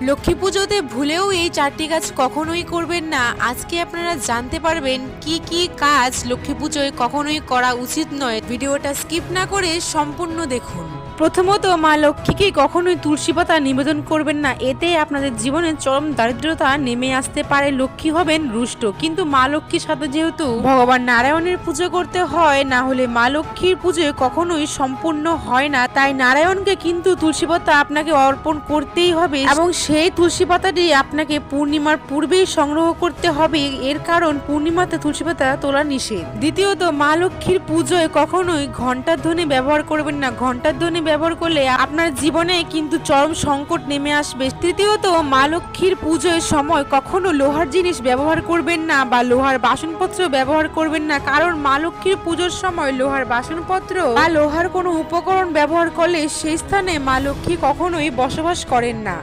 লক্ষ্মী পুজোতে ভুলেও এই 4টি কাজ কখনোই করবেন না। আজকে আপনারা জানতে পারবেন কি কি কাজ লক্ষ্মী পুজোয় কখনোই করা উচিত নয়। ভিডিওটা স্কিপ না করে সম্পূর্ণ দেখুন। প্রথমত, মা লক্ষ্মীকে কখনোই তুলসী পাতা নিবেদন করবেন না, এতে আপনাদের জীবনে চরম দারিদ্রতা নেমে আসতে পারে, লক্ষ্মী হবেন রুষ্ট। কিন্তু মা লক্ষ্মীর সাথে যেহেতু ভগবান নারায়ণের পুজো করতে হয়, না হলে মা লক্ষ্মীর পুজো কখনোই সম্পূর্ণ হয় না, তাই নারায়ণকে কিন্তু তুলসী পাতা আপনাকে অর্পণ করতেই হবে এবং সেই তুলসী পাতাটি আপনাকে পূর্ণিমার পূর্বেই সংগ্রহ করতে হবে। এর কারণ পূর্ণিমাতে তুলসী পাতা তোলা নিষেধ। দ্বিতীয়ত, মা লক্ষ্মীর পুজোয় কখনোই ঘণ্টার ধ্বনি ব্যবহার করবেন না। ঘণ্টার ধ্বনি ব্যবহার করলে আপনার জীবনে কিন্তু চরম সংকট নেমে আসবে। তৃতীয়ত, মা লক্ষ্মীর পুজোর সময় কখনো লোহার জিনিস ব্যবহার করবেন না বা লোহার বাসনপত্র ব্যবহার করবেন না, কারণ মা লক্ষ্মীর পুজোর সময় লোহার বাসনপত্র বা লোহার কোনো উপকরণ ব্যবহার করলে সেই স্থানে মা লক্ষ্মী কখনোই বসবাস করেন না।